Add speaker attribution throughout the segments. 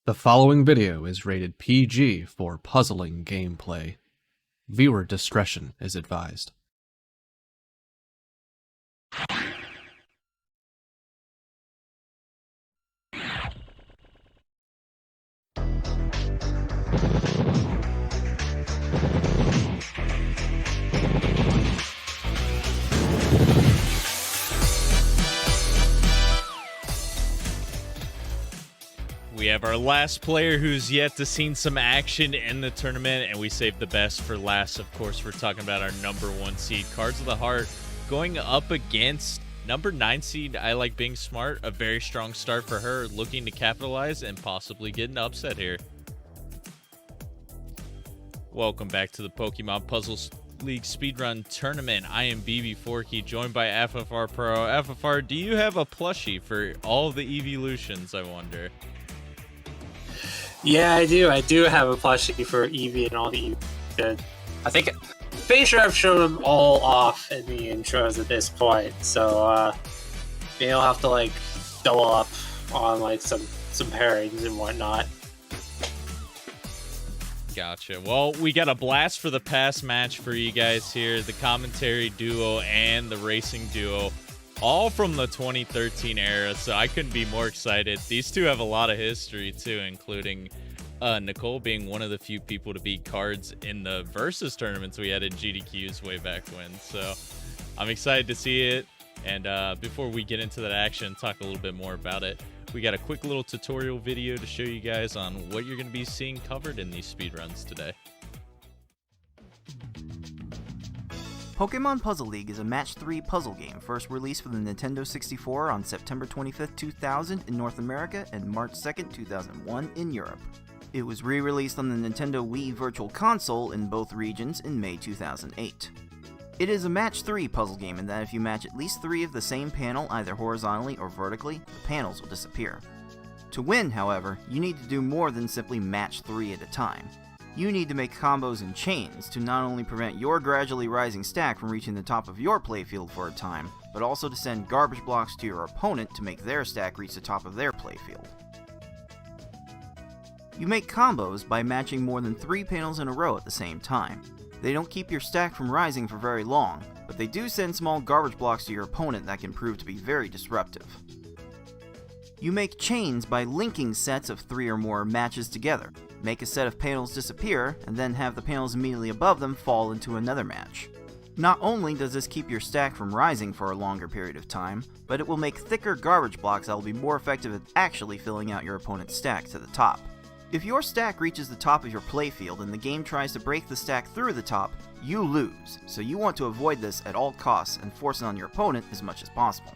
Speaker 1: The following video is rated PG for puzzling gameplay. Viewer discretion is advised.
Speaker 2: We have our last player who's yet to seen some action in the tournament, and we saved the best for last. Of course, we're talking about our #1 seed, Cards of the Heart, going up against #9 seed, ilikebeingsmart. A very strong start for her, looking to capitalize and possibly get an upset here. Welcome back to the Pokemon Puzzle League Speedrun Tournament. I am BB Forky, joined by FFR Pro. FFR, do you have a plushie for all the evolutions, I wonder?
Speaker 3: Yeah, I do. I do have a plushie for Eevee and all the Eevee. I think, pretty sure I've shown them all off in the intros at this point. So, maybe I'll have to like double up on like some pairings and whatnot.
Speaker 2: Gotcha. Well, we got a blast for the past match for you guys here. The commentary duo and the racing duo, all from the 2013 era, so I couldn't be more excited. These two have a lot of history too, including Nicole being one of the few people to beat Cards in the versus tournaments we had in GDQs way back when. So I'm excited to see it. And before we get into that action and talk a little bit more about it, we got a quick little tutorial video to show you guys on what you're going to be seeing covered in these speedruns today.
Speaker 4: Pokemon Puzzle League is a Match 3 puzzle game first released for the Nintendo 64 on September 25, 2000 in North America and March 2, 2001 in Europe. It was re-released on the Nintendo Wii Virtual Console in both regions in May 2008. It is a Match 3 puzzle game in that if you match at least 3 of the same panel either horizontally or vertically, the panels will disappear. To win, however, you need to do more than simply match 3 at a time. You need to make combos and chains to not only prevent your gradually rising stack from reaching the top of your playfield for a time, but also to send garbage blocks to your opponent to make their stack reach the top of their playfield. You make combos by matching more than 3 panels in a row at the same time. They don't keep your stack from rising for very long, but they do send small garbage blocks to your opponent that can prove to be very disruptive. You make chains by linking sets of 3 or more matches together. Make a set of panels disappear, and then have the panels immediately above them fall into another match. Not only does this keep your stack from rising for a longer period of time, but it will make thicker garbage blocks that will be more effective at actually filling out your opponent's stack to the top. If your stack reaches the top of your playfield and the game tries to break the stack through the top, you lose, so you want to avoid this at all costs and force it on your opponent as much as possible.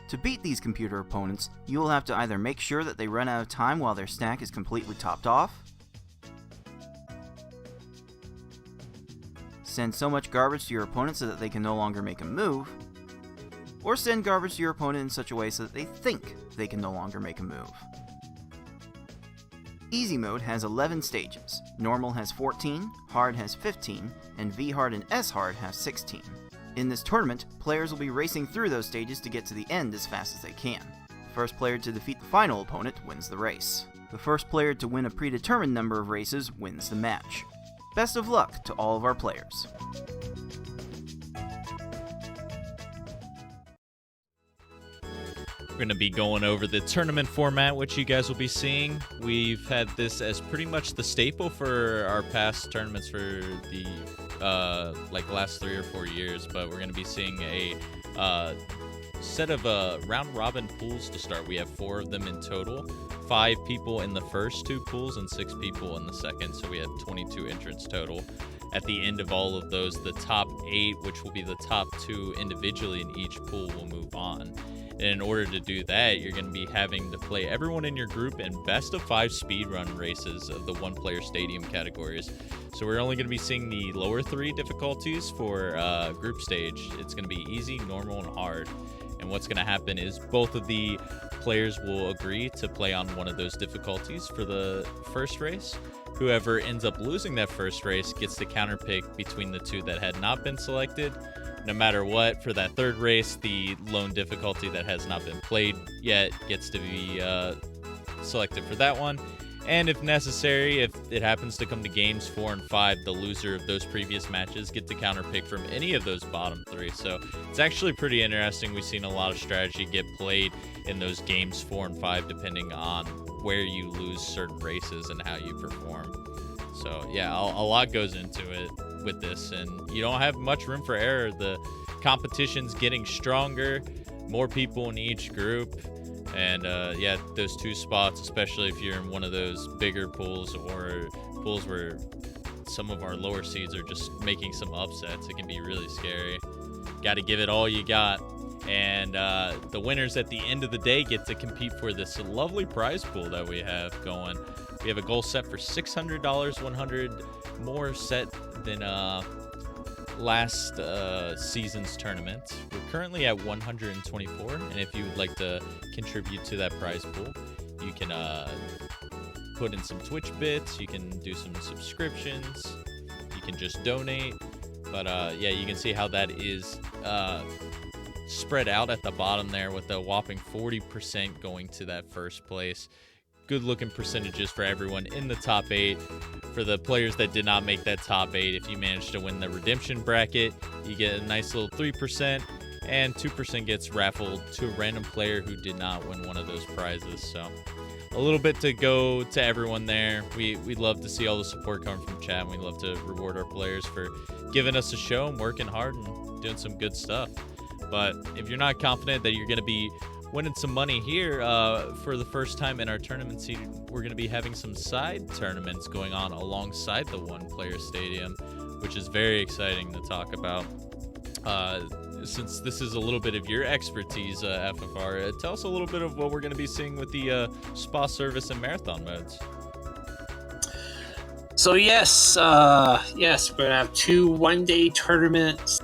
Speaker 4: To beat these computer opponents, you will have to either make sure that they run out of time while their stack is completely topped off, send so much garbage to your opponent so that they can no longer make a move, or send garbage to your opponent in such a way so that they think they can no longer make a move. Easy mode has 11 stages, normal has 14, hard has 15, and V-hard and S-hard have 16. In this tournament, players will be racing through those stages to get to the end as fast as they can. The first player to defeat the final opponent wins the race. The first player to win a predetermined number of races wins the match. Best of luck to all of our players.
Speaker 2: We're going to be going over the tournament format, which you guys will be seeing. We've had this as pretty much the staple for our past tournaments for the last 3 or 4 years, but we're going to be seeing a set of round robin pools to start. We have 4 of them in total, 5 people in the first 2 pools and 6 people in the second, so we have 22 entrants total. At the end of all of those, the top 8, which will be the top 2 individually in each pool, will move on. And in order to do that, you're going to be having to play everyone in your group in best of 5 speedrun races of the 1-player stadium categories. So we're only going to be seeing the lower 3 difficulties for group stage. It's going to be easy, normal, and hard. And what's going to happen is both of the players will agree to play on one of those difficulties for the first race. Whoever ends up losing that first race gets to counterpick between the 2 that had not been selected. No matter what, for that third race, the lone difficulty that has not been played yet gets to be selected for that one. And if necessary, if it happens to come to games 4 and 5, the loser of those previous matches get to counterpick from any of those bottom 3. So it's actually pretty interesting. We've seen a lot of strategy get played in those games 4 and 5, depending on where you lose certain races and how you perform. So yeah, a lot goes into it with this, and you don't have much room for error. The competition's getting stronger, more people in each group. And yeah, those 2 spots, especially if you're in one of those bigger pools or pools where some of our lower seeds are just making some upsets, it can be really scary. Got to give it all you got. And the winners at the end of the day get to compete for this lovely prize pool that we have going. We have a goal set for $600, 100 more set than last season's tournament. We're currently at 124, and if you would like to contribute to that prize pool, you can put in some Twitch bits, you can do some subscriptions, you can just donate. But yeah, you can see how that is spread out at the bottom there, with a whopping 40% going to that first place. Good looking percentages for everyone in the top 8. For the players that did not make that top 8, if you manage to win the redemption bracket, you get a nice little 3%, and 2% gets raffled to a random player who did not win one of those prizes. So a little bit to go to everyone there. We'd love to see all the support coming from chat, and we love to reward our players for giving us a show and working hard and doing some good stuff. But if you're not confident that you're going to be winning some money here for the first time in our tournament seed, we're going to be having some side tournaments going on alongside the one-player stadium, which is very exciting to talk about. Since this is a little bit of your expertise, FFR, tell us a little bit of what we're going to be seeing with the spa service and marathon modes.
Speaker 3: So yes, we're gonna have 2 one-day tournaments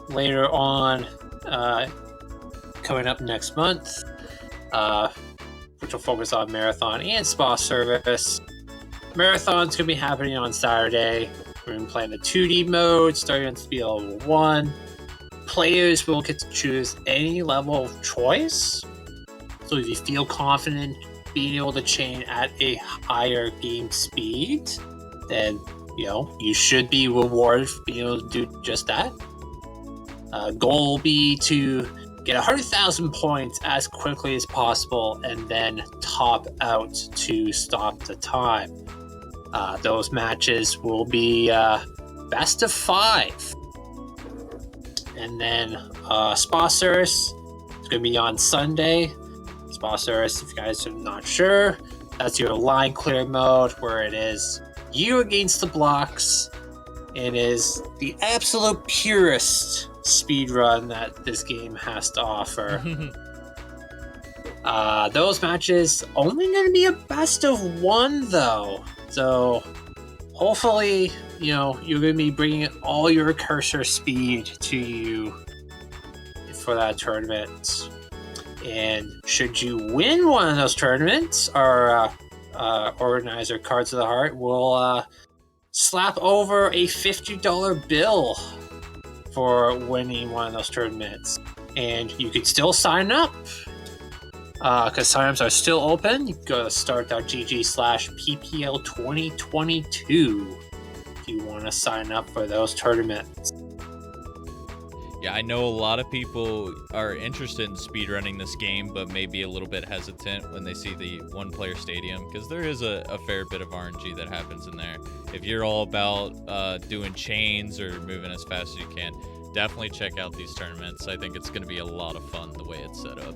Speaker 3: later on, coming up next month, which will focus on marathon and spa service. Marathon's gonna be happening on Saturday. We're gonna play in the 2D mode, starting on speed level 1. Players will get to choose any level of choice. So if you feel confident being able to chain at a higher game speed, then you should be rewarded for being able to do just that. Goal will be to get 100,000 points as quickly as possible, and then top out to stop the time. Those matches will be best of 5. And then Spa Service is going to be on Sunday. Spa Service, if you guys are not sure, that's your line clear mode, where it is you against the blocks. It is the absolute purest speedrun that this game has to offer. Those matches only going to be a best of 1 though, so hopefully you're going to be bringing all your cursor speed to you for that tournament. And should you win one of those tournaments, our organizer Cards of the Heart will slap over a $50 bill for winning one of those tournaments. And you can still sign up, because signups are still open. You can go to start.gg/PPL2022 if you want to sign up for those tournaments.
Speaker 2: Yeah, I know a lot of people are interested in speedrunning this game, but maybe a little bit hesitant when they see the one-player stadium, because there is a fair bit of RNG that happens in there. If you're all about doing chains or moving as fast as you can, definitely check out these tournaments. I think it's going to be a lot of fun the way it's set up.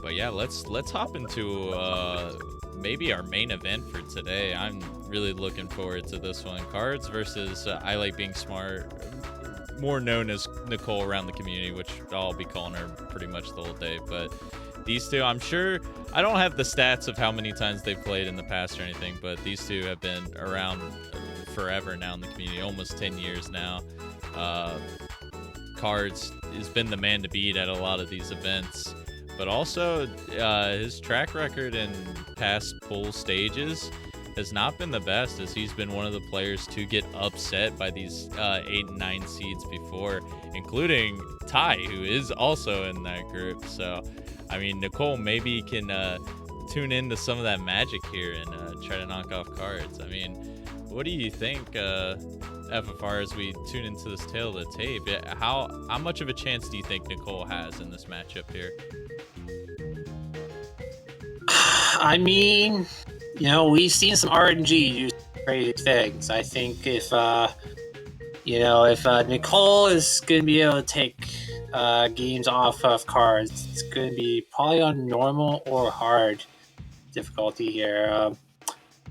Speaker 2: But yeah, let's hop into maybe our main event for today. I'm really looking forward to this one. Cards versus ilikebeingsmart, more known as Nicole around the community, which I'll be calling her pretty much the whole day. But these two, I'm sure, I don't have the stats of how many times they've played in the past or anything, but these two have been around forever now in the community, almost 10 years now. Cards has been the man to beat at a lot of these events, but also his track record in past pool stages has not been the best, as he's been one of the players to get upset by these 8 and 9 seeds before, including Ty, who is also in that group. So I mean, Nicole maybe can tune into some of that magic here and try to knock off cards. I mean, what do you think, FFR, as we tune into this tale of the tape? How much of a chance do you think Nicole has in this matchup here?
Speaker 3: I mean, you know, we've seen some RNG use great things. I think if Nicole is going to be able to take games off of cards, it's going to be probably on normal or hard difficulty here.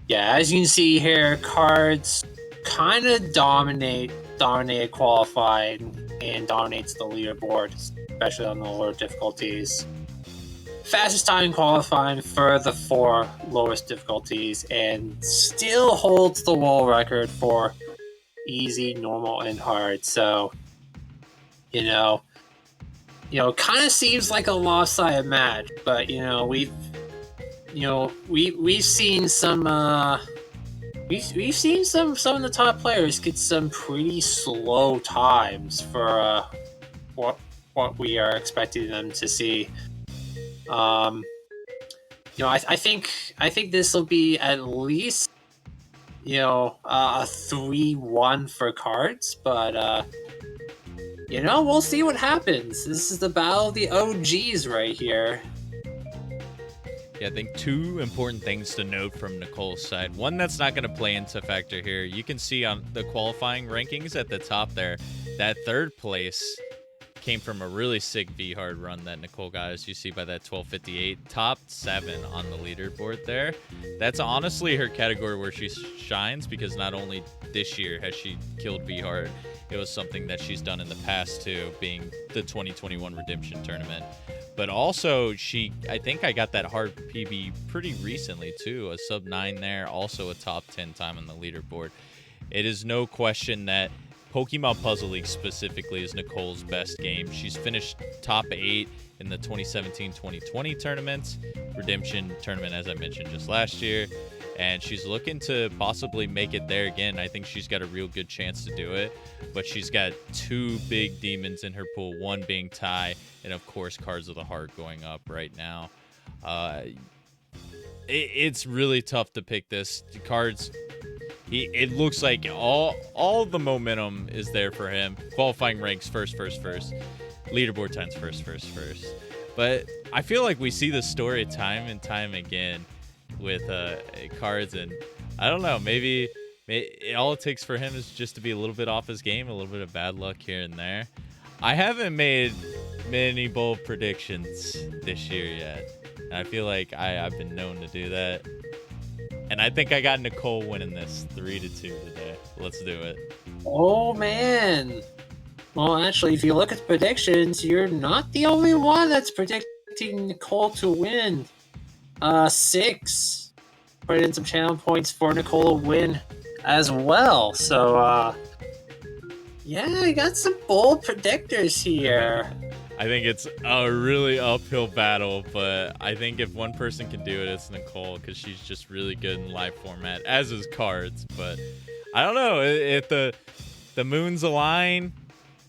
Speaker 3: Yeah, as you can see here, cards kind of dominate qualifying and dominates the leaderboard, especially on the lower difficulties. Fastest time qualifying for the 4 lowest difficulties, and still holds the world record for easy, normal, and hard. So, kind of seems like a lopsided match, but we've seen some we've seen some of the top players get some pretty slow times for what we are expecting them to see. I think this will be at least a 3-1 for cards, but we'll see what happens. This is the battle of the OGs right here.
Speaker 2: Yeah, I think 2 important things to note from Nicole's side. One that's not going to play into factor here. You can see on the qualifying rankings at the top there, that 3rd place came from a really sick V-hard run that Nicole got, as you see by that 12:58. Top 7 on the leaderboard there. That's honestly her category where she shines, because not only this year has she killed V-hard, it was something that she's done in the past too, being the 2021 Redemption Tournament. But also, I think I got that hard PB pretty recently too, a sub 9 there, also a top 10 time on the leaderboard. It is no question that Pokemon Puzzle League specifically is Nicole's best game. She's finished top 8 in the 2017-2020 tournaments, Redemption Tournament, as I mentioned, just last year, and she's looking to possibly make it there again. I think she's got a real good chance to do it, but she's got 2 big demons in her pool, one being Ty, and of course Cards of the Heart going up right now. It's really tough to pick this. Cards, it looks like all the momentum is there for him. Qualifying ranks first. Leaderboard times first. But I feel like we see this story time and time again with cards, and I don't know, maybe all it takes for him is just to be a little bit off his game, a little bit of bad luck here and there. I haven't made many bold predictions this year yet. And I feel like I've been known to do that. And I think I got Nicole winning this 3-2 today. Let's do it.
Speaker 3: Oh, man. Well, actually, if you look at the predictions, you're not the only one that's predicting Nicole to win. 6. Put in some channel points for Nicole to win as well. So, yeah, I got some bold predictors here.
Speaker 2: I think it's a really uphill battle, but I think if one person can do it, it's Nicole, because she's just really good in live format, as is Cards. But I don't know, if the moons align,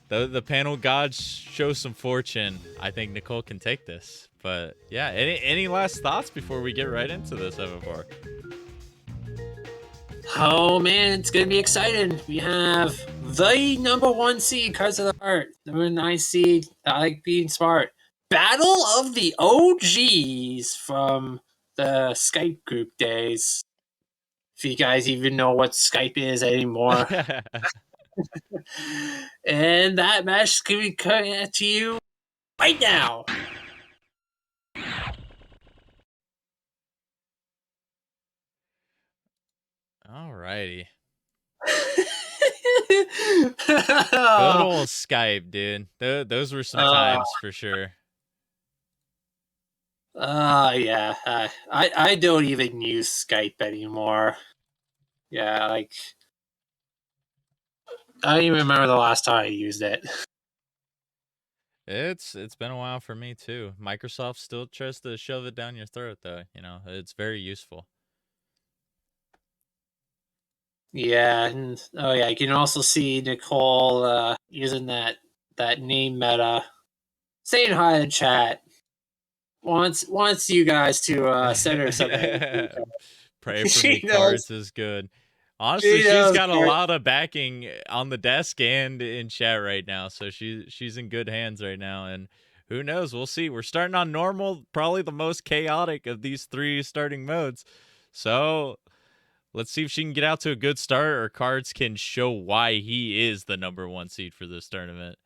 Speaker 2: the panel gods show some fortune, I think Nicole can take this. But yeah, any last thoughts before we get right into this, FFR?
Speaker 3: Oh man, it's gonna be exciting. We have the number 1 seed, Cards of the Heart, number 9 seed, ilikebeingsmart. Battle of the OGs from the Skype group days. If you guys even know what Skype is anymore. And that match is gonna be coming to you right now.
Speaker 2: Alrighty. Good old Skype, dude. Those were some times for sure.
Speaker 3: Yeah. I don't even use Skype anymore. Yeah, like, I don't even remember the last time I used it.
Speaker 2: It's been a while for me too. Microsoft still tries to shove it down your throat, though. It's very useful.
Speaker 3: Yeah, and you can also see Nicole using that name meta, saying hi in chat. wants you guys to send her something.
Speaker 2: Pray for
Speaker 3: She
Speaker 2: me,
Speaker 3: knows.
Speaker 2: Cards is good. Honestly,
Speaker 3: She
Speaker 2: she's
Speaker 3: knows,
Speaker 2: got a
Speaker 3: Cards.
Speaker 2: lot of backing on the desk and in chat right now, so she's in good hands right now. And who knows? We'll see. We're starting on normal, probably the most chaotic of these 3 starting modes. So let's see if she can get out to a good start, or Cards can show why he is the #1 seed for this tournament.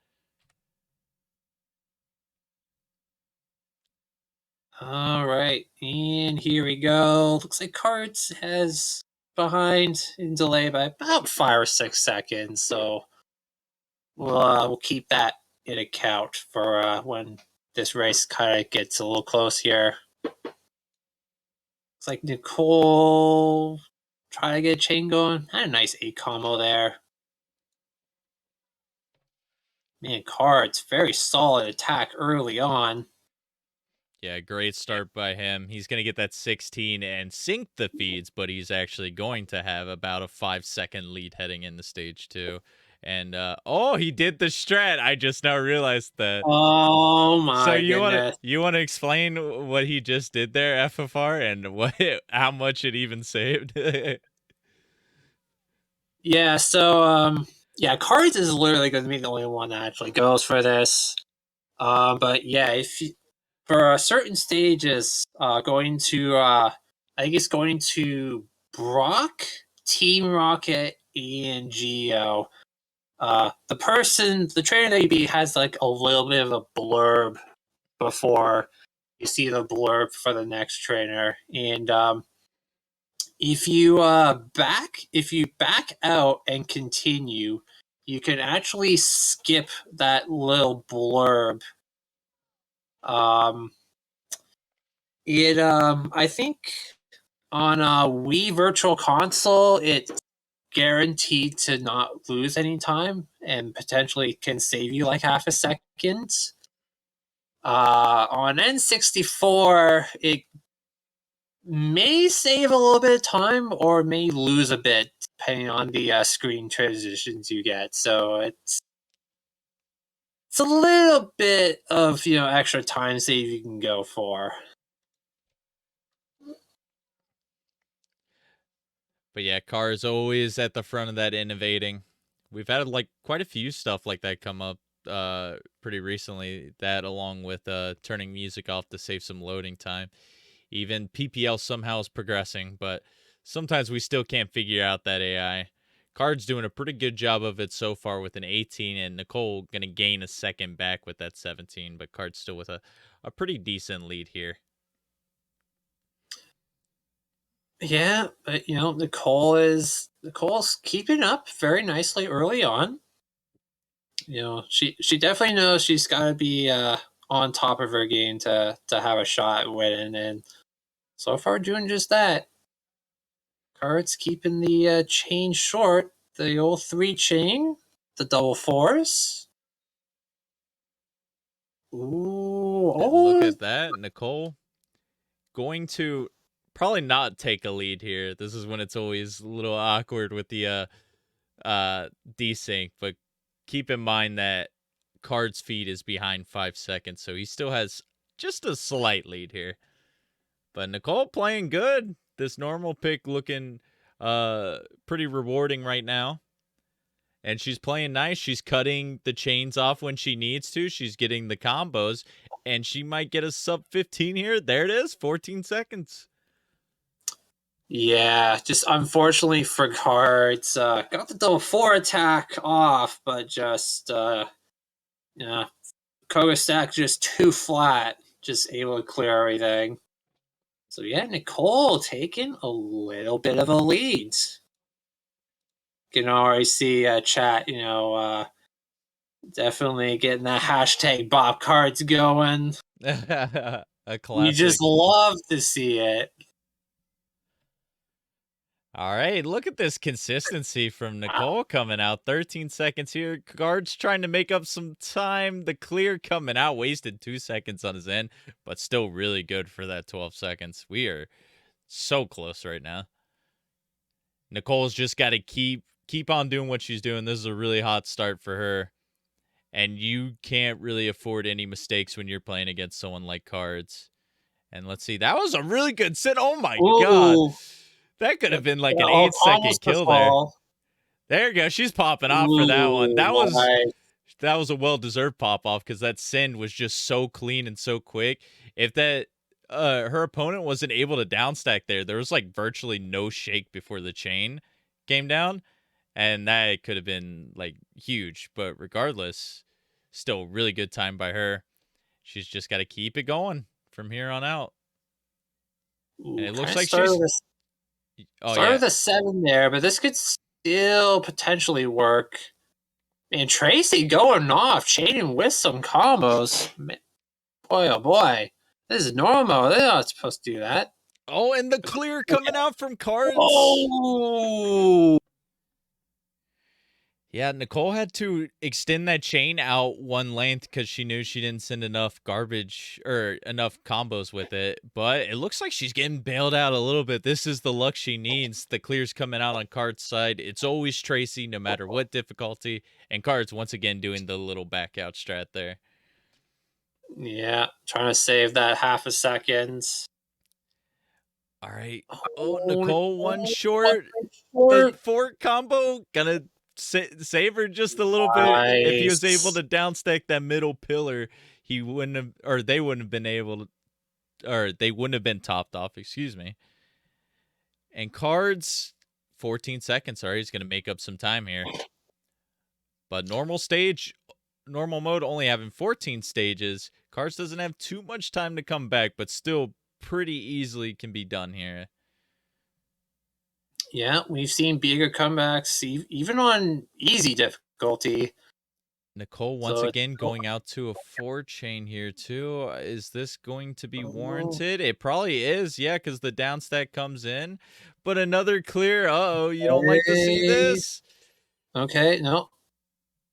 Speaker 3: All right, and here we go. Looks like Cards has behind in delay by about 5 or 6 seconds, so we'll keep that in account for when this race kind of gets a little close here. Looks like Nicole try to get a chain going. Had a nice 8 combo there. Man, Cards very solid attack early on.
Speaker 2: Yeah, great start by him. He's going to get that 16 and sync the feeds, but he's actually going to have about a 5-second lead heading into stage 2. And, oh, he did the strat. I just now realized that.
Speaker 3: Oh my
Speaker 2: So you
Speaker 3: goodness.
Speaker 2: want to explain what he just did there, FFR, and how much it even saved?
Speaker 3: Yeah, so yeah, Cards is literally going to be the only one that actually goes for this. But yeah, if you, for certain stages, going to I think it's going to Brock, Team Rocket, and Geo. The trainer that you beat has like a little bit of a blurb before you see the blurb for the next trainer, and if you back out and continue, you can actually skip that little blurb. I think on a Wii Virtual Console, it's guaranteed to not lose any time and potentially can save you like half a second. On N64, it may save a little bit of time or may lose a bit depending on the screen transitions you get. So it's a little bit of extra time save you can go for.
Speaker 2: But yeah, Car's always at the front of that innovating. We've had like quite a few stuff like that come up pretty recently, that along with turning music off to save some loading time. Even PPL somehow is progressing, but sometimes we still can't figure out that AI. Card's doing a pretty good job of it so far with an 18, and Nicole going to gain a second back with that 17, but Card's still with a pretty decent lead here.
Speaker 3: Yeah, but Nicole's keeping up very nicely early on. She definitely knows she's got to be on top of her game to have a shot at winning, and so far doing just that. Cards keeping the chain short, the old 3 chain, the double fours. Ooh,
Speaker 2: And look
Speaker 3: oh,
Speaker 2: at that, Nicole going to probably not take a lead here. This is when it's always a little awkward with the desync, but keep in mind that Card's feed is behind 5 seconds, so he still has just a slight lead here. But Nicole playing good. This normal pick looking pretty rewarding right now. And she's playing nice. She's cutting the chains off when she needs to. She's getting the combos. And she might get a sub 15 here. There it is. 14 seconds.
Speaker 3: yeah. Just unfortunately for Cards, got the double 4 attack off, but just Koga stack just too flat. Just able to clear everything. So yeah, Nicole taking a little bit of a lead. You can already see chat, definitely getting that hashtag Bob Cards going.
Speaker 2: A classic.
Speaker 3: You just love to see it.
Speaker 2: All right, look at this consistency from Nicole coming out. 13 seconds here. Guard's trying to make up some time. The clear coming out, wasted 2 seconds on his end, but still really good for that 12 seconds. We are so close right now. Nicole's just got to keep on doing what she's doing. This is a really hot start for her. And you can't really afford any mistakes when you're playing against someone like Cards. And let's see. That was a really good sit. Oh, my God.
Speaker 3: Ooh.
Speaker 2: That could have been like an
Speaker 3: Oh,
Speaker 2: 8-second kill there. There you go. She's popping off for that one. That was a well-deserved pop-off because that send was just so clean and so quick. If that her opponent wasn't able to downstack there was like virtually no shake before the chain came down. And that could have been like huge. But regardless, still really good time by her. She's just got to keep it going from here on out.
Speaker 3: Ooh,
Speaker 2: And it looks like she's...
Speaker 3: Start with a 7 there, but this could still potentially work. And Tracy going off, chaining with some combos. Boy, oh boy. This is normal. They're not supposed to do that.
Speaker 2: Oh, and the clear coming out from Cards.
Speaker 3: Oh!
Speaker 2: Yeah, Nicole had to extend that chain out one length because she knew she didn't send enough garbage or enough combos with it. But it looks like she's getting bailed out a little bit. This is the luck she needs. The clear's coming out on Cards' side. It's always Tracy, no matter what difficulty. And Cards, once again, doing the little back out strat there.
Speaker 3: Yeah, trying to save that half a second.
Speaker 2: All right. Oh, Nicole, one short.
Speaker 3: Short.
Speaker 2: The fork combo gonna save her just a little bit. If he was able to downstack that middle pillar, he wouldn't have, or they wouldn't have been able to, or they wouldn't have been topped off, excuse me. And Cards, 14 seconds. Sorry, he's gonna make up some time here. But normal mode only having 14 stages. Cards doesn't have too much time to come back, but still pretty easily can be done here.
Speaker 3: Yeah, we've seen bigger comebacks even on easy difficulty.
Speaker 2: Nicole once again going out to a 4 chain here too. Is this going to be warranted? It probably is, yeah, because the downstack comes in. But another clear. Uh-oh, you don't like to see this?
Speaker 3: Okay, no.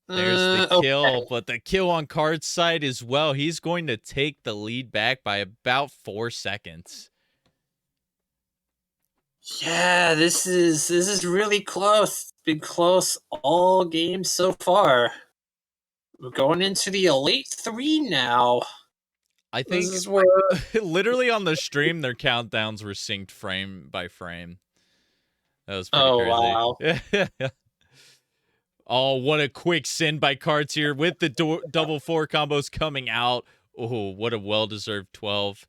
Speaker 2: There's the kill, but the kill on Card's side as well. He's going to take the lead back by about 4 seconds.
Speaker 3: Yeah, this is really close. It's been close all games so far. We're going into the Elite 3 now.
Speaker 2: I think
Speaker 3: this is where...
Speaker 2: literally on the stream, their countdowns were synced frame by frame. That was pretty crazy.
Speaker 3: Wow.
Speaker 2: Oh, what a quick send by Cards here with the double 4 combos coming out. Oh, what a well-deserved 12.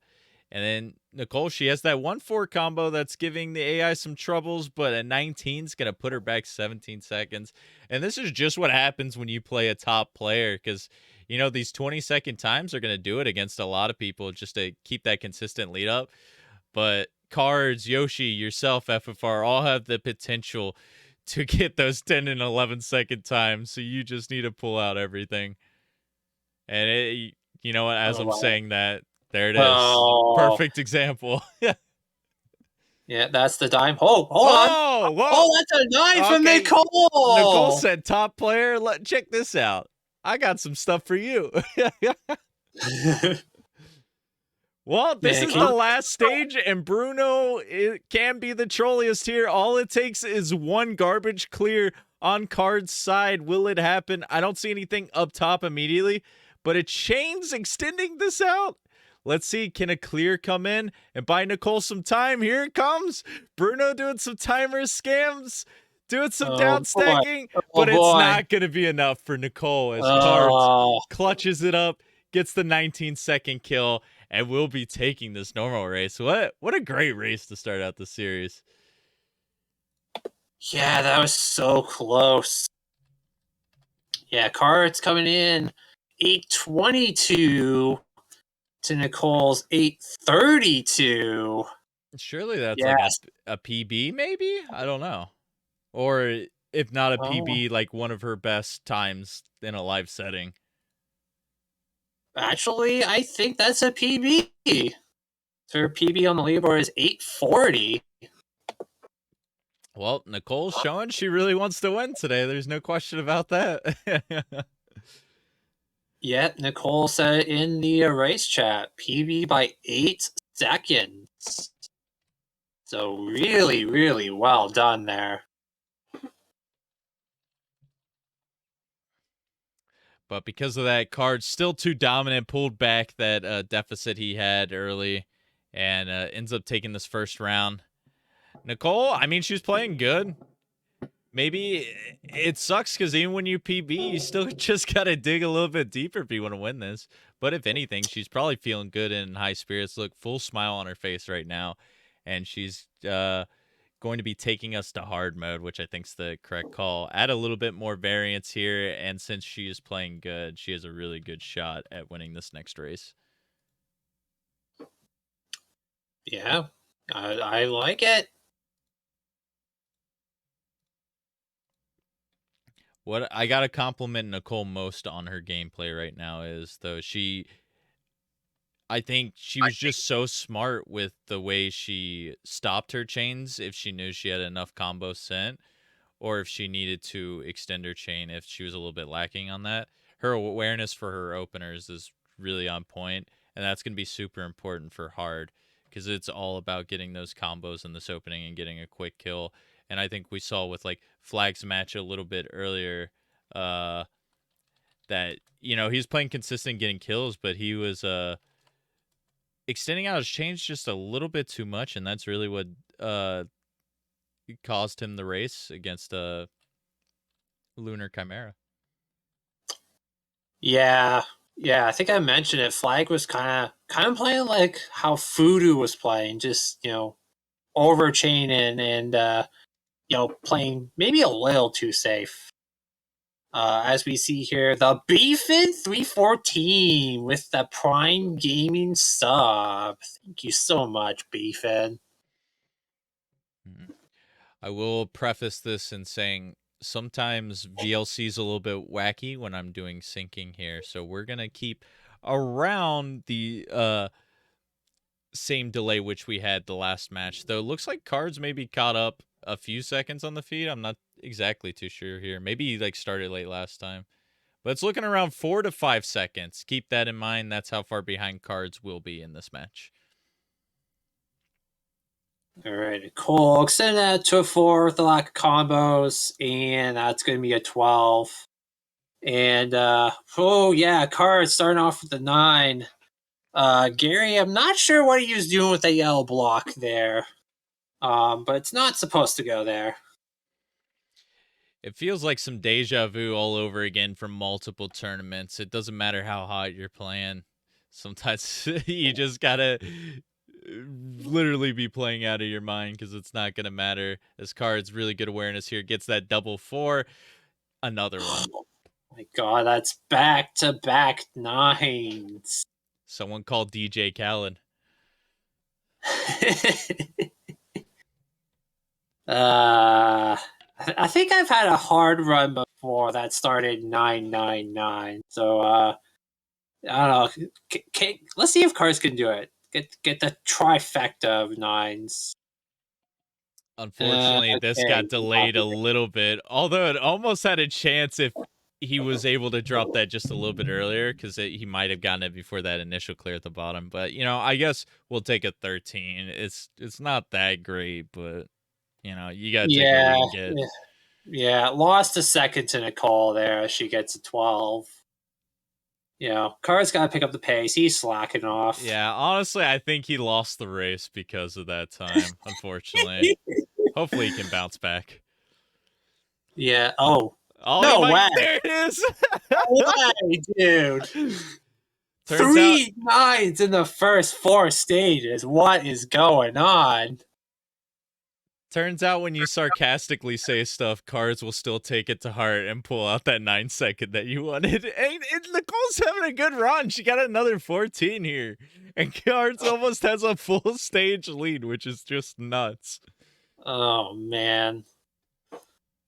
Speaker 2: And then Nicole, she has that 1-4 combo that's giving the AI some troubles, but a 19 is going to put her back 17 seconds. And this is just what happens when you play a top player because, you know, these 20-second times are going to do it against a lot of people just to keep that consistent lead up. But Cards, Yoshi, yourself, FFR, all have the potential to get those 10 and 11-second times, so you just need to pull out everything. And it, you know what? As I'm saying that, there it is. Perfect example.
Speaker 3: Yeah, that's the dime. Hold on.
Speaker 2: Whoa.
Speaker 3: Oh, that's a dime from Nicole.
Speaker 2: Nicole said, "Top player, check this out. I got some stuff for you." Well, this is the last stage, and Bruno can be the trolliest here. All it takes is one garbage clear on Card's side. Will it happen? I don't see anything up top immediately, but a chain's extending this out. Let's see, can a clear come in and buy Nicole some time? Here it comes. Bruno doing some timer scams, doing some downstacking, but it's not going to be enough for Nicole as Cards clutches it up, gets the 19-second kill, and we'll be taking this normal race. What a great race to start out the series.
Speaker 3: Yeah, that was so close. Yeah, Cards coming in 822 to Nicole's 832.
Speaker 2: Surely that's like a PB, maybe? I don't know. Or if not a PB, like one of her best times in a live setting.
Speaker 3: Actually, I think that's a PB. So her PB on the leaderboard is 840.
Speaker 2: Well, Nicole's showing she really wants to win today. There's no question about that.
Speaker 3: Yeah, Nicole said in the race chat, PB by 8 seconds. So really, really well done there.
Speaker 2: But because of that, Card's still too dominant, pulled back that deficit he had early. and ends up taking this first round. Nicole, I mean, she's playing good. Maybe it sucks because even when you PB, you still just got to dig a little bit deeper if you want to win this. But if anything, she's probably feeling good and in high spirits. Look, full smile on her face right now. And she's going to be taking us to hard mode, which I think is the correct call. Add a little bit more variance here. And since she is playing good, she has a really good shot at winning this next race.
Speaker 3: Yeah, I like it.
Speaker 2: What I gotta compliment Nicole most on her gameplay right now is though I think she was just so smart with the way she stopped her chains if she knew she had enough combos sent, or if she needed to extend her chain if she was a little bit lacking on that. Her awareness for her openers is really on point, and that's gonna be super important for hard because it's all about getting those combos in this opening and getting a quick kill. And I think we saw with like Flag's match a little bit earlier that he's playing consistent getting kills, but he was extending out his chains just a little bit too much, and that's really what caused him the race against Lunar Chimera.
Speaker 3: Yeah, I think I mentioned it. Flag was kind of playing like how Fudu was playing, just overchaining and playing maybe a little too safe. As we see here, the Beefin 314 with the Prime Gaming sub. Thank you so much, Beefin.
Speaker 2: I will preface this in saying sometimes VLC is a little bit wacky when I'm doing syncing here, so we're gonna keep around the same delay which we had the last match. Though it looks like Cards maybe caught up a few seconds on the feed. I'm not exactly too sure here. Maybe he like started late last time. But it's looking around 4 to 5 seconds. Keep that in mind. That's how far behind Cards will be in this match.
Speaker 3: All right, cool. Extend that to a 4 with a lack of combos, and that's going to be a 12. And, Cards starting off with the 9. Gary, I'm not sure what he was doing with that yellow block there, but it's not supposed to go there.
Speaker 2: It feels like some deja vu all over again from multiple tournaments. It doesn't matter how hot you're playing. Sometimes you just gotta literally be playing out of your mind because it's not gonna matter. This Card's really good awareness here. Gets that double 4. Another one.
Speaker 3: Oh my god, that's back-to-back 9s.
Speaker 2: Someone called DJ Khaled.
Speaker 3: I think I've had a hard run before that started 999. So I don't know. Let's see if Cards can do it. Get the trifecta of 9s.
Speaker 2: Unfortunately, this got delayed a little bit. Although it almost had a chance if he was able to drop that just a little bit earlier, because he might have gotten it before that initial clear at the bottom. But I guess we'll take a 13. It's not that great, but you gotta take what you can get.
Speaker 3: Yeah, lost a second to Nicole there. She gets a 12. Car's got to pick up the pace. He's slacking off.
Speaker 2: Yeah, honestly, I think he lost the race because of that time, unfortunately. Hopefully he can bounce back.
Speaker 3: Yeah, no
Speaker 2: way. There it is!
Speaker 3: Why, dude?
Speaker 2: Turns
Speaker 3: 3 9s in the first 4 stages. What is going on?
Speaker 2: Turns out when you sarcastically say stuff, Cards will still take it to heart and pull out that 9-second that you wanted. And Nicole's having a good run. She got another 14 here. And Cards almost has a full stage lead, which is just nuts.
Speaker 3: Oh, man.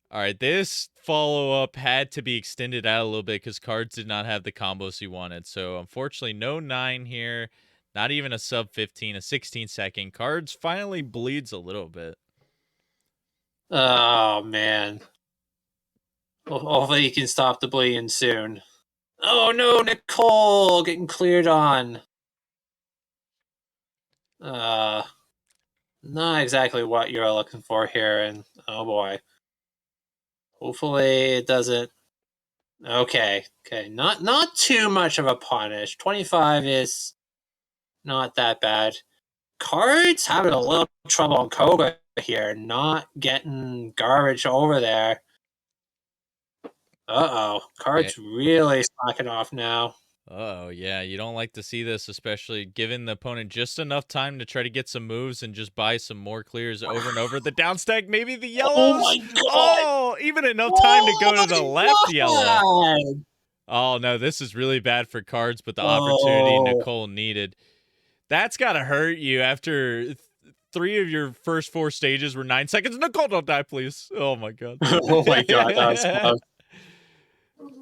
Speaker 2: All right, this follow-up had to be extended out a little bit because Cards did not have the combos he wanted. So, unfortunately, no 9 here. Not even a sub 15, a 16-second. Cards finally bleeds a little bit.
Speaker 3: Oh, man. Hopefully he can stop the bleeding soon. Oh, no, Nicole getting cleared on. Not exactly what you're looking for here, and oh boy. Hopefully it doesn't. Okay, not too much of a punish. 25 is not that bad. Cards having a little trouble on Koga here, not getting garbage over there. Cards really slacking off now.
Speaker 2: Oh, yeah, you don't like to see this, especially giving the opponent just enough time to try to get some moves and just buy some more clears over and over. The down stack, maybe the yellows.
Speaker 3: Oh my god!
Speaker 2: Oh, even enough time to go to the left yellow.
Speaker 3: God!
Speaker 2: Oh, no, this is really bad for Cards, but the opportunity Nicole needed. That's got to hurt you after 3 of your first 4 stages were 9 seconds. Nicole, don't die, please. Oh, my God.
Speaker 3: Oh my god, that was close.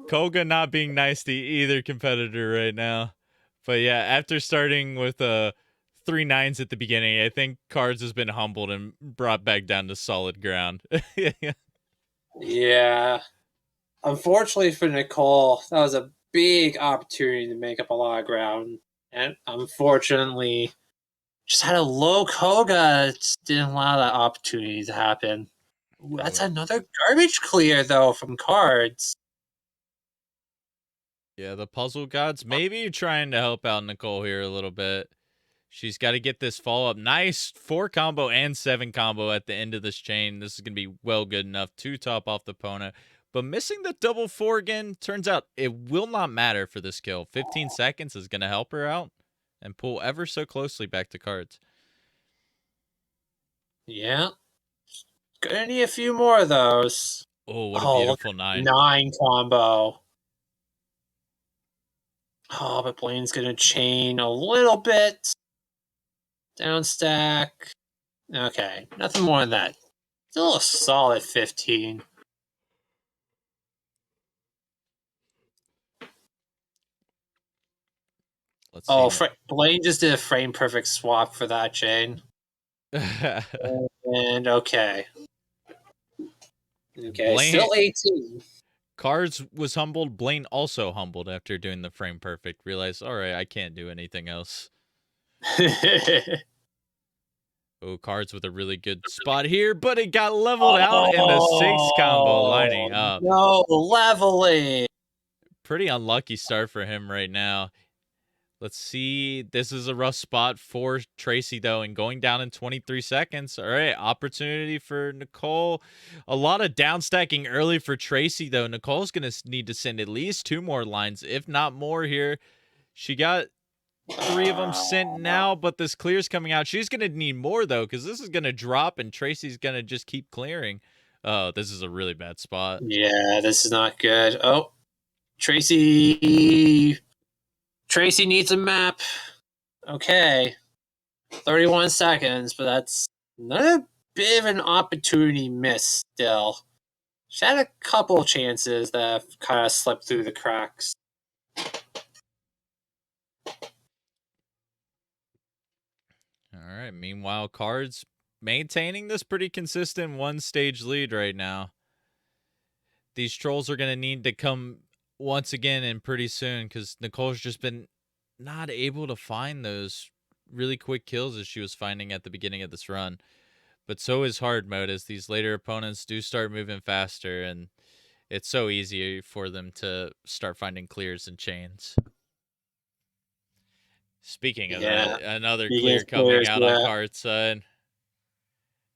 Speaker 2: Koga not being nice to either competitor right now. But yeah, after starting with 3 9s at the beginning, I think Cards has been humbled and brought back down to solid ground.
Speaker 3: Yeah. Unfortunately for Nicole, that was a big opportunity to make up a lot of ground. And unfortunately, just had a low Koga. Just didn't allow that opportunity to happen. Ooh, that's another garbage clear, though, from Cards.
Speaker 2: Yeah, the puzzle gods maybe trying to help out Nicole here a little bit. She's got to get this follow-up. Nice 4 combo and 7 combo at the end of this chain. This is going to be well good enough to top off the opponent. But missing the double 4 again, turns out it will not matter for this kill. 15 seconds is going to help her out and pull ever so closely back to Cards.
Speaker 3: Yeah. Gonna need a few more of those.
Speaker 2: Oh, what a beautiful 9.
Speaker 3: 9 combo. Oh, but Blaine's gonna chain a little bit. Down stack. Okay, nothing more than that. Still a solid 15.
Speaker 2: Let's
Speaker 3: Oh,
Speaker 2: see.
Speaker 3: Blaine just did a frame perfect swap for that chain. And okay. Okay,
Speaker 2: Blaine,
Speaker 3: still 18.
Speaker 2: Cards was humbled. Blaine also humbled after doing the frame perfect. Realized, all right, I can't do anything else. Oh, Cards with a really good spot here, but it got leveled out in the 6 combo lining up.
Speaker 3: No leveling.
Speaker 2: Pretty unlucky start for him right now. Let's see. This is a rough spot for Tracy, though, and going down in 23 seconds. All right, opportunity for Nicole. A lot of down stacking early for Tracy, though. Nicole's going to need to send at least 2 more lines, if not more here. She got 3 of them sent now, but this clear's coming out. She's going to need more, though, because this is going to drop, and Tracy's going to just keep clearing. Oh, this is a really bad spot.
Speaker 3: Yeah, this is not good. Oh, Tracy needs a map. Okay. 31 seconds, but that's another bit of an opportunity miss still. She had a couple chances that have kind of slipped through the cracks.
Speaker 2: All right. Meanwhile, Cards maintaining this pretty consistent 1-stage lead right now. These trolls are going to need to come once again and pretty soon because Nicole's just been not able to find those really quick kills as she was finding at the beginning of this run. But so is hard mode as these later opponents do start moving faster, and it's so easy for them to start finding clears and chains. Speaking of that, another clear coming out on Cards side.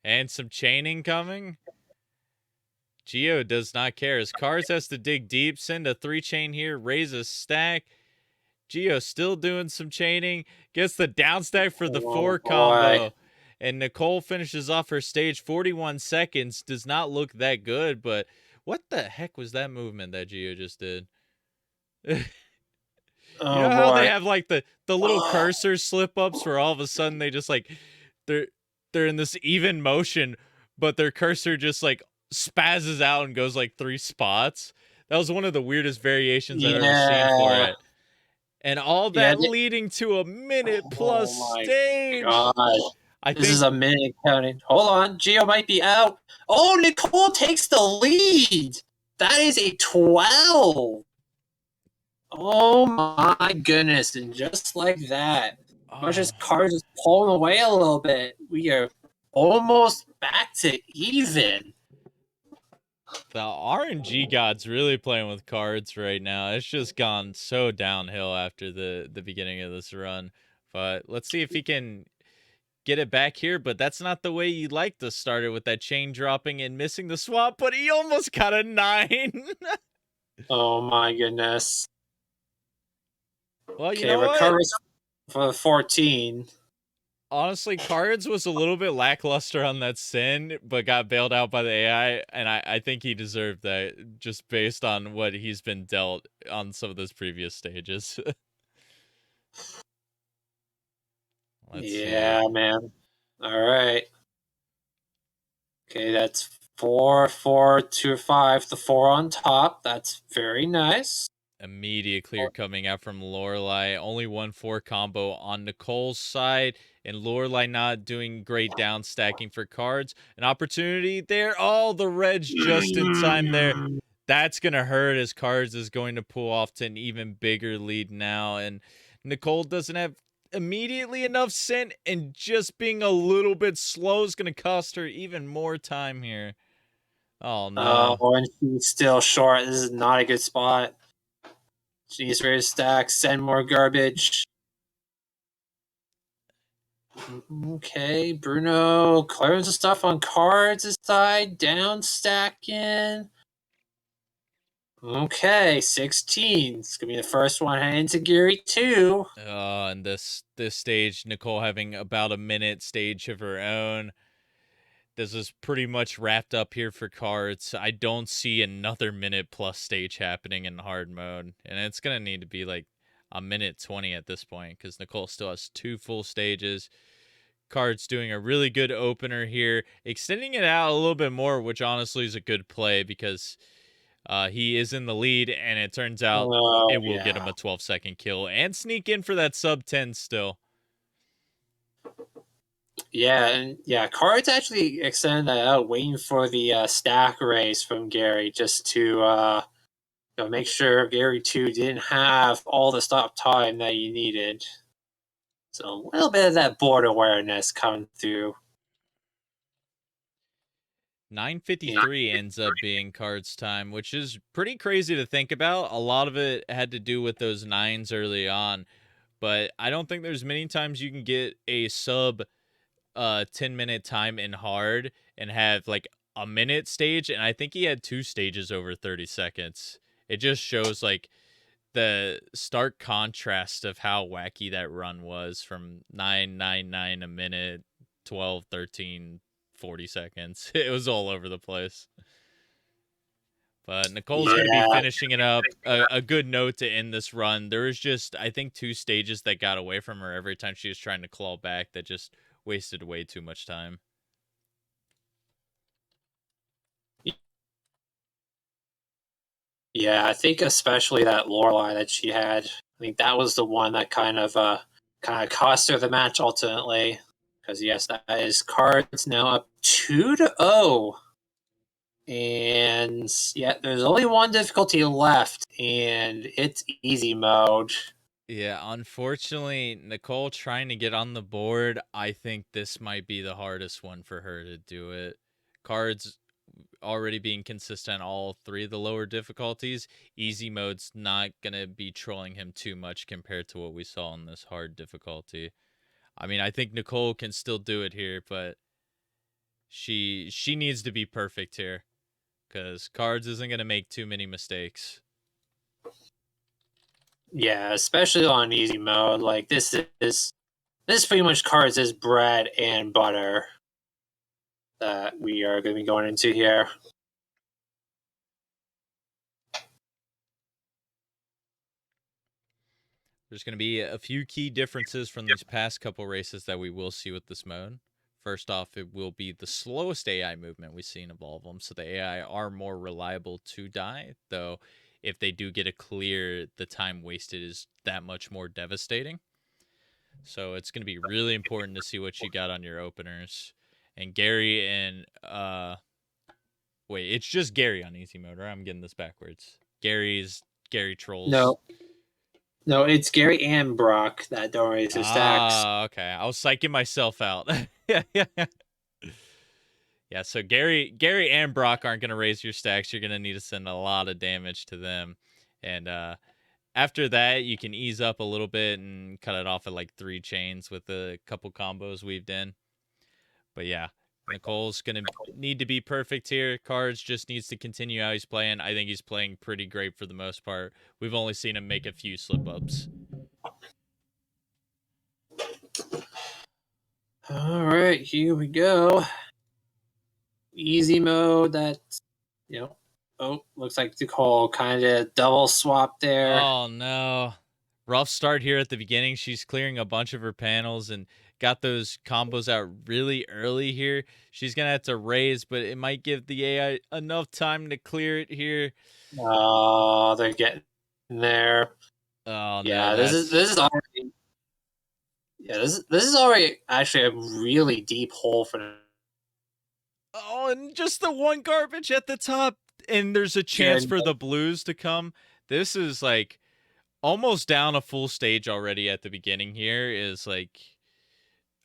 Speaker 2: And some chaining coming. Geo does not care as Cards has to dig deep, send a 3 chain here, raise a stack. Geo still doing some chaining, gets the down stack for the 4 combo. And Nicole finishes off her stage. 41 seconds does not look that good, but what the heck was that movement that Geo just did? You know how they have like the little cursor slip ups where all of a sudden they just like they're in this even motion, but their cursor just like spazzes out and goes like 3 spots. That was one of the weirdest variations I've ever seen for it. And all that leading to a minute plus stage.
Speaker 3: God. This is a minute counting. Hold on. Geo might be out. Oh, Nicole takes the lead. That is a 12. Oh my goodness. And just like that, much as Cards is pulling away a little bit, we are almost back to even.
Speaker 2: The RNG god's really playing with Cards right now. It's just gone so downhill after the beginning of this run. But let's see if he can get it back here, but that's not the way you like to start it with that chain dropping and missing the swap, but he almost got a 9.
Speaker 3: Oh my goodness.
Speaker 2: Well, you
Speaker 3: Okay,
Speaker 2: know what?
Speaker 3: recovers for 14.
Speaker 2: Honestly, Cards was a little bit lackluster on that sin, but got bailed out by the AI, and I think he deserved that just based on what he's been dealt on some of those previous stages. Let's
Speaker 3: Yeah,
Speaker 2: see.
Speaker 3: man. All right. Okay, that's 4, 4, 2, 5. The 4 on top. That's very nice.
Speaker 2: Immediate clear coming out from Lorelei. Only 1-4 combo on Nicole's side, and Lorelei not doing great down stacking for Cards. An opportunity there. Oh, the Reds just in time there. That's going to hurt as Cards is going to pull off to an even bigger lead now. And Nicole doesn't have immediately enough scent, and just being a little bit slow is going to cost her even more time here. Oh, no.
Speaker 3: Oh, and she's still short. This is not a good spot. She needs to stack, send more garbage. Okay, Bruno clears the stuff on Cards' side, down stacking. Okay, 16. It's gonna be the first one heading to Gary 2.
Speaker 2: And this stage, Nicole having about a minute stage of her own. This is pretty much wrapped up here for Cards. I don't see another minute plus stage happening in hard mode, and it's gonna need to be like a minute 20 at this point because Nicole still has 2 full stages. Cards doing a really good opener here, extending it out a little bit more, which honestly is a good play because he is in the lead, and it turns out it will get him a 12-second kill and sneak in for that sub 10 still.
Speaker 3: Yeah, and Cards actually extended that out, waiting for the stack race from Gary just to make sure Gary 2 didn't have all the stop time that you needed. So a little bit of that board awareness coming through.
Speaker 2: 9:53 ends up being Cards time, which is pretty crazy to think about. A lot of it had to do with those 9s early on, but I don't think there's many times you can get a sub 10-minute time in hard and have like a minute stage, and I think he had 2 stages over 30 seconds. It just shows like the stark contrast of how wacky that run was from 999 a minute, 12, 13, 40 seconds. It was all over the place. But Nicole's going to be finishing it up. A good note to end this run. There was just, I think, 2 stages that got away from her every time she was trying to claw back that just wasted way too much time.
Speaker 3: Yeah, I think especially that Lorelei that she had. I think that was the one that kind of cost her the match ultimately. Because yes, that is Cards now up 2-0. And yeah, there's only one difficulty left, and it's easy mode.
Speaker 2: Yeah, unfortunately, Nicole trying to get on the board, I think this might be the hardest one for her to do it. Cards already being consistent all 3 of the lower difficulties. Easy mode's not going to be trolling him too much compared to what we saw in this hard difficulty. I mean, I think Nicole can still do it here, but she needs to be perfect here because Cards isn't going to make too many mistakes.
Speaker 3: Yeah, especially on easy mode. Like this is pretty much Cards' bread and butter that we are going to be going into here.
Speaker 2: There's going to be a few key differences from these past couple races that we will see with this mode. First off, it will be the slowest AI movement we've seen of all of them, so the AI are more reliable to die, though if they do get a clear, the time wasted is that much more devastating. So it's going to be really important to see what you got on your openers. And Gary and, wait, it's just Gary on easy mode, right? I'm getting this backwards. Gary trolls.
Speaker 3: No, it's Gary and Brock that don't raise their stacks.
Speaker 2: Okay. I was psyching myself out. Yeah. Yeah, so Gary and Brock aren't going to raise your stacks. You're going to need to send a lot of damage to them. And After that, you can ease up a little bit and cut it off at like 3 chains with a couple combos weaved in. But yeah, Nicole's going to need to be perfect here. Cards just needs to continue how he's playing. I think he's playing pretty great for the most part. We've only seen him make a few slip-ups.
Speaker 3: All right, here we go. Easy mode. That's, oh, looks like Nicole kind of double swap there.
Speaker 2: Oh, no. Rough start here at the beginning. She's clearing a bunch of her panels and got those combos out really early here. She's going to have to raise, but it might give the AI enough time to clear it here.
Speaker 3: Oh, they're getting there.
Speaker 2: Oh,
Speaker 3: Yeah,
Speaker 2: no.
Speaker 3: this is already. Yeah, this is already actually a really deep hole for them.
Speaker 2: Oh, and just the one garbage at the top, and there's a chance for the blues to come. This is like almost down a full stage already at the beginning here. Is like,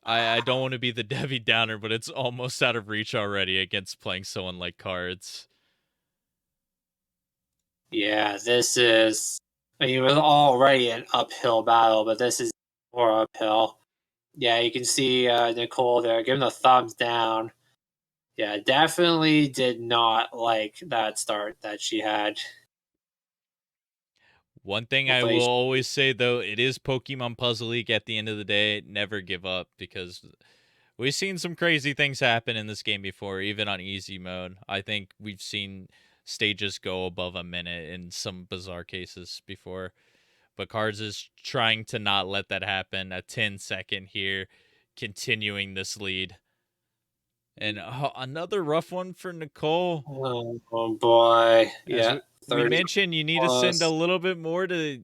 Speaker 2: I don't want to be the Debbie Downer, but it's almost out of reach already against playing someone like Cards.
Speaker 3: Yeah, this is. I mean, it was already an uphill battle, but this is more uphill. Yeah, you can see Nicole there giving a thumbs down. Yeah, definitely did not like that start that she had.
Speaker 2: One thing I will always say, though, it is Pokemon Puzzle League at the end of the day. Never give up, because we've seen some crazy things happen in this game before, even on easy mode. I think we've seen stages go above a minute in some bizarre cases before. But Cards is trying to not let that happen. A 10-second here, continuing this lead. And another rough one for Nicole.
Speaker 3: Oh boy. Yeah.
Speaker 2: We mentioned you need to send a little bit more to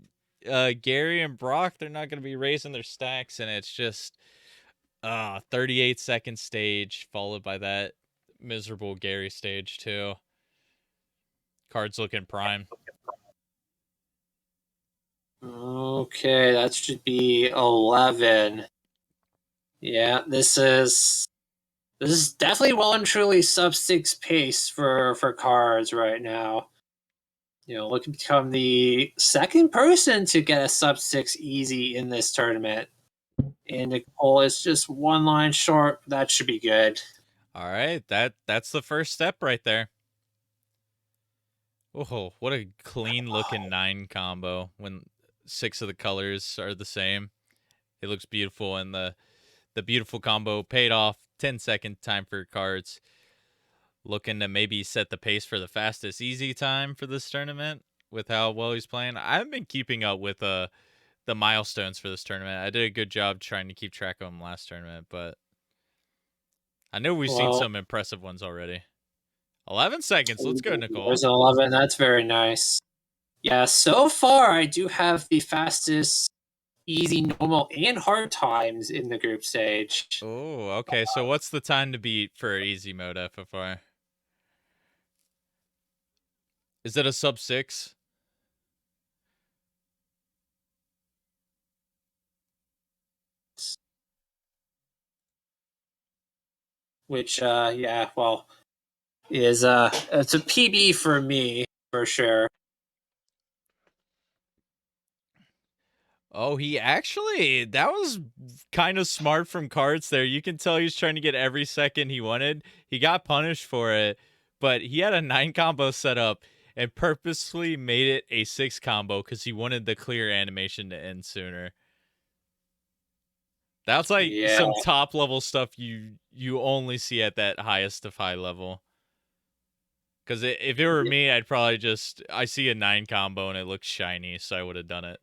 Speaker 2: Gary and Brock. They're not going to be raising their stacks, and it's just 38-second stage followed by that miserable Gary stage too. Cards looking prime.
Speaker 3: Okay, that should be 11. Yeah, this is definitely well and truly sub 6 pace for Cards right now. Looking to become the second person to get a sub 6 easy in this tournament. And Nicole is just one line short. That should be good.
Speaker 2: All right, that's the first step right there. Oh, what a clean looking 9 combo when 6 of the colors are the same. It looks beautiful, and the beautiful combo paid off. 10-second time for Cards. Looking to maybe set the pace for the fastest easy time for this tournament with how well he's playing. I haven't been keeping up with the milestones for this tournament. I did a good job trying to keep track of them last tournament, but I know we've seen some impressive ones already. 11 seconds. Let's go, Nicole.
Speaker 3: There's an 11. That's very nice. Yeah, so far I do have the fastest easy, normal, and hard times in the group stage.
Speaker 2: Oh, okay. So what's the time to beat for easy mode FFR? Is it a sub 6?
Speaker 3: Which, yeah, well, is it's a PB for me for sure.
Speaker 2: Oh, that was kind of smart from Cards there. You can tell he's trying to get every second he wanted. He got punished for it, but he had a 9 combo set up and purposely made it a 6 combo because he wanted the clear animation to end sooner. That's like some top level stuff you only see at that highest of high level. Because if it were me, I'd probably I see a 9 combo and it looks shiny, so I would have done it.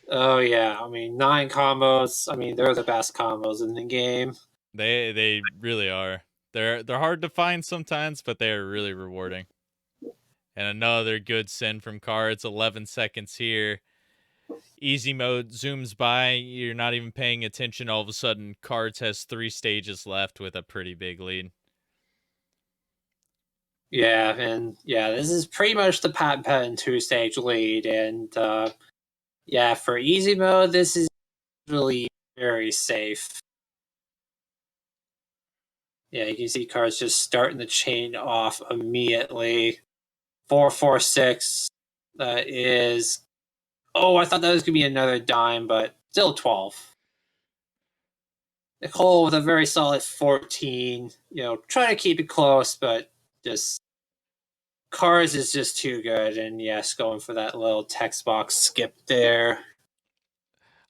Speaker 3: Oh yeah, I mean 9 combos. I mean they're the best combos in the game.
Speaker 2: They really are. They're hard to find sometimes, but they are really rewarding. And another good send from Cards. 11 seconds here. Easy mode zooms by. You're not even paying attention. All of a sudden, Cards has 3 stages left with a pretty big lead.
Speaker 3: Yeah, and yeah, this is pretty much the Pat Penn 2-stage lead, and yeah, for easy mode, this is really very safe. Yeah, you can see Cards just starting the chain off immediately. 4-4-6. That is... Oh, I thought that was going to be another dime, but still 12. Nicole with a very solid 14. Trying to keep it close, but just... Cards is just too good, and yes, going for that little text box skip there.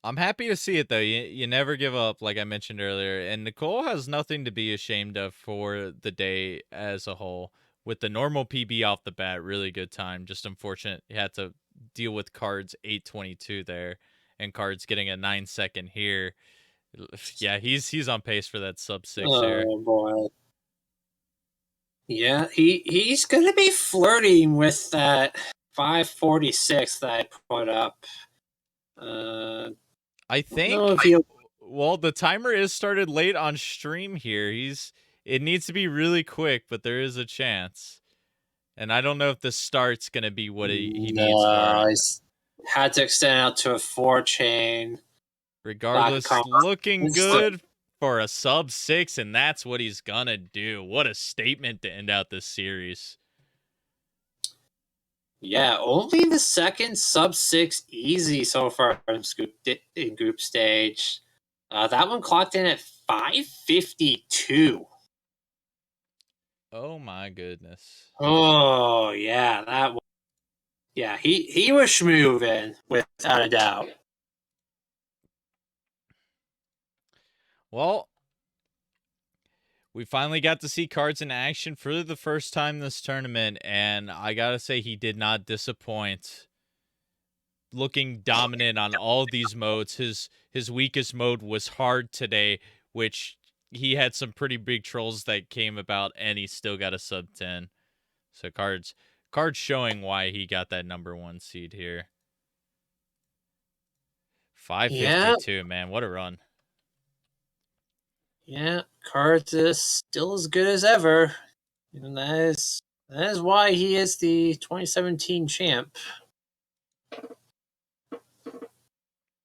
Speaker 2: I'm happy to see it, though. You never give up, like I mentioned earlier. And Nicole has nothing to be ashamed of for the day as a whole. With the normal PB off the bat, really good time. Just unfortunate he had to deal with Cards 822 there, and Cards getting a 9-second here. Yeah, he's on pace for that sub-6 here.
Speaker 3: Oh, boy. Yeah, he's going to be flirting with that 546 that I put up.
Speaker 2: I think...
Speaker 3: No, if you...
Speaker 2: Well, the timer is started late on stream here. It needs to be really quick, but there is a chance. And I don't know if the start's going to be what he needs for it.
Speaker 3: He's had to extend out to a 4-chain.
Speaker 2: Regardless, looking good for a sub-6, and that's what he's going to do. What a statement to end out this series.
Speaker 3: Yeah, only the second sub-6 easy so far in group stage. That one clocked in at 552.
Speaker 2: Oh my goodness.
Speaker 3: Oh yeah, that one. Yeah, he was schmoovin' without a doubt.
Speaker 2: Well, we finally got to see Cards in action for the first time this tournament, and I gotta say he did not disappoint. Looking dominant on all these modes. His weakest mode was hard today, which he had some pretty big trolls that came about, and he still got a sub-10. So Cards showing why he got that number 1 seed here. 552, man, what a run.
Speaker 3: Yeah, Cards is still as good as ever. And that is why he is the 2017 champ.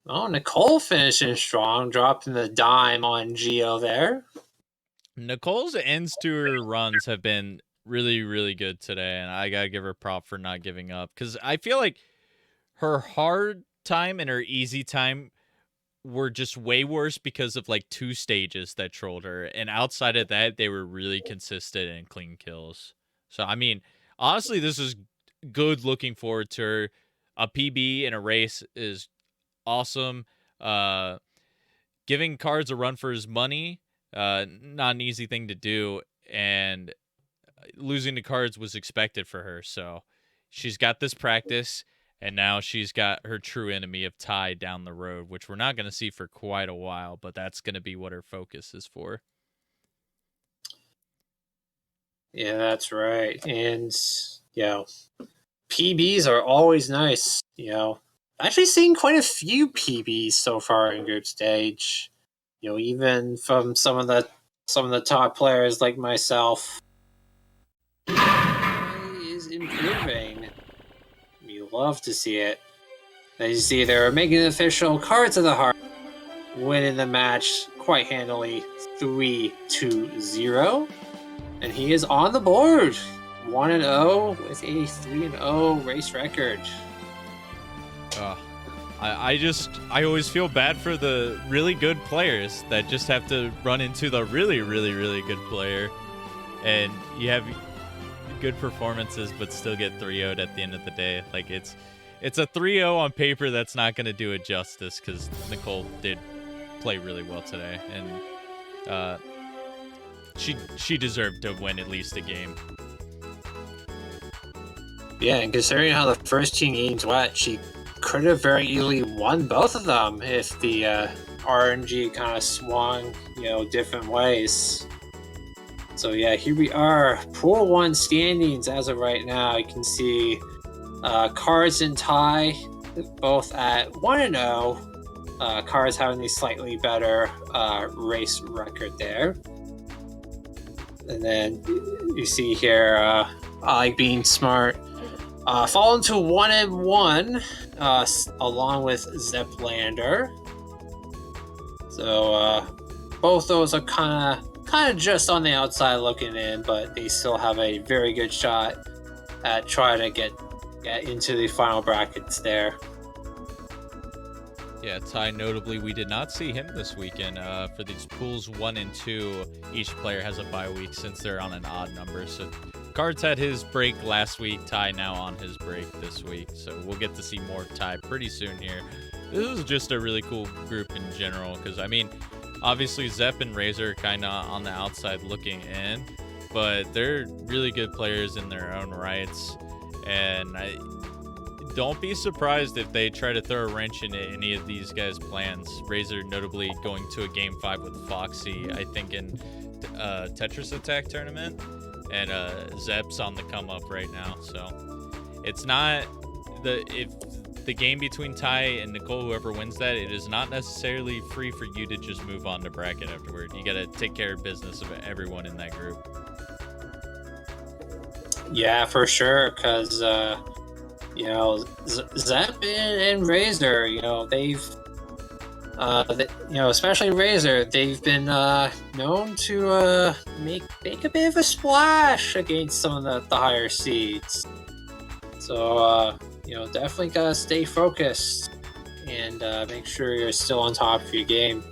Speaker 3: Oh, Nicole finishing strong, dropping the dime on Geo there.
Speaker 2: Nicole's ends to her runs have been really, really good today, and I gotta give her prop for not giving up. Because I feel like her hard time and her easy time were just way worse because of like 2 stages that trolled her, and outside of that they were really consistent and clean kills. So I mean, honestly, this is good. Looking forward to her. A PB in a race is awesome. Giving Cards a run for his money, not an easy thing to do, and losing to Cards was expected for her. So she's got this practice, and now she's got her true enemy of Ty down the road, which we're not going to see for quite a while, but that's going to be what her focus is for.
Speaker 3: Yeah, that's right. And, PBs are always nice. Actually seeing quite a few PBs so far in group stage. Even from some of the top players like myself. Is improving. We love to see it. As you see, they're making it official. Cards of the Heart winning the match quite handily, 3-0, and he is on the board, 1-0 with a 3-0 race record.
Speaker 2: I always feel bad for the really good players that just have to run into the really, really, really good player, and you have good performances but still get 3-0'd at the end of the day. Like it's a 3-0 on paper that's not going to do it justice, because Nicole did play really well today, and she deserved to win at least a game.
Speaker 3: Yeah, and considering how the first 2 games went, she could have very easily won both of them if the RNG kind of swung, different ways. So yeah, here we are, Pool 1 standings as of right now. You can see Cards and Ty both at 1-0. Cards having the slightly better race record there. And then you see here, ilikebeingsmart fallen to 1-1, along with Zeplander. So both those are kind of just on the outside looking in, but they still have a very good shot at trying to get get into the final brackets there.
Speaker 2: Yeah, Ty, notably, we did not see him this weekend. For these pools 1 and 2, each player has a bye week since they're on an odd number. So Cards had his break last week, Ty now on his break this week. So we'll get to see more of Ty pretty soon here. This was just a really cool group in general because, I mean, obviously Zepp and Razor are kind of on the outside looking in, but they're really good players in their own rights. And don't be surprised if they try to throw a wrench into any of these guys' plans. Razor notably going to a Game 5 with Foxy, I think in Tetris Attack tournament. And Zepp's on the come up right now. So it's not if the game between Ty and Nicole, whoever wins that, it is not necessarily free for you to just move on to bracket afterward. You got to take care of business of everyone in that group.
Speaker 3: Yeah, for sure, because Zepp and Razor, they've especially Razor, they've been known to make a bit of a splash against some of the higher seeds. So definitely gotta stay focused and make sure you're still on top of your game.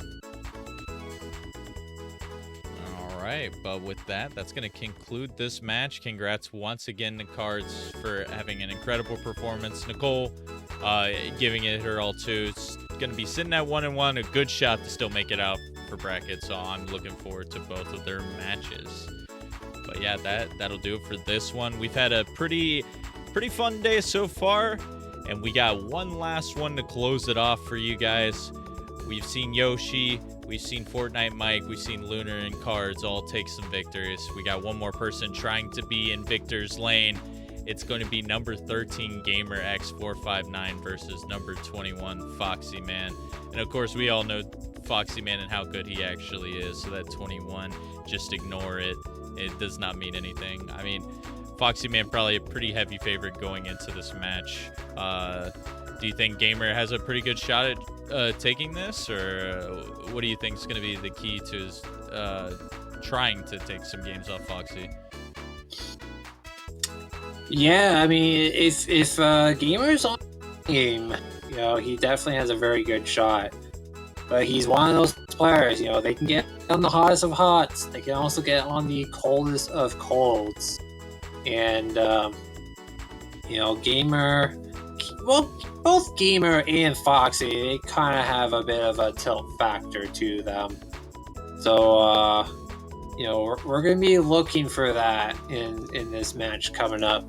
Speaker 2: All right, but with that, that's going to conclude this match. Congrats once again to Cards for having an incredible performance. Nicole giving it her all too. It's going to be sitting at 1-1, a good shot to still make it out for bracket. So I'm looking forward to both of their matches. But yeah, that'll do it for this one. We've had a pretty fun day so far, and we got one last one to close it off for you guys. We've seen Yoshi, we've seen Fortnite Mike, we've seen Lunar and Cards all take some victories. We got one more person trying to be in Victor's lane. It's going to be number 13 Gamer X459 versus number 21 Foxy Man. And of course, we all know Foxy Man and how good he actually is. So that 21, just ignore it. It does not mean anything. I mean, Foxy Man probably a pretty heavy favorite going into this match. Do you think Gamer has a pretty good shot at taking this, or what do you think is going to be the key to his trying to take some games off Foxy?
Speaker 3: Yeah, I mean, if Gamer's on the game, he definitely has a very good shot. But he's one of those players, they can get on the hottest of hots. They can also get on the coldest of colds. And, Gamer, well, both Gamer and Foxy, they kind of have a bit of a tilt factor to them. So, we're going to be looking for that in this match coming up.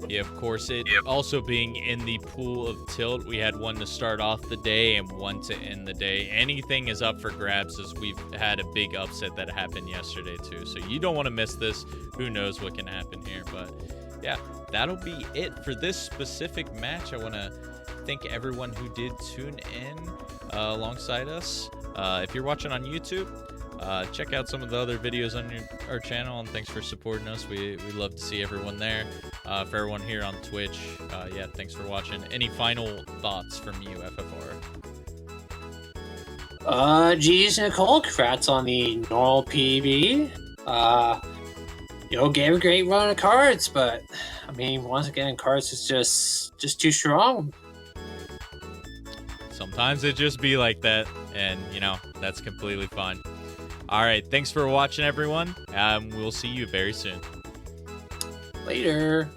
Speaker 2: Yeah, of course. It also being in the pool of tilt, we had one to start off the day and one to end the day. Anything is up for grabs, as we've had a big upset that happened yesterday too. So you don't want to miss this. Who knows what can happen here? But yeah, that'll be it for this specific match. I want to thank everyone who did tune in alongside us. If you're watching on YouTube, check out some of the other videos on our channel, and thanks for supporting us. We love to see everyone there. For everyone here on Twitch, yeah, thanks for watching. Any final thoughts from you, FFR?
Speaker 3: Geez, Nicole, congrats on the normal PB. Gave a great run of Cards, but I mean, once again, Cards is just too strong.
Speaker 2: Sometimes it just be like that, and that's completely fine. All right, thanks for watching, everyone. We'll see you very soon.
Speaker 3: Later.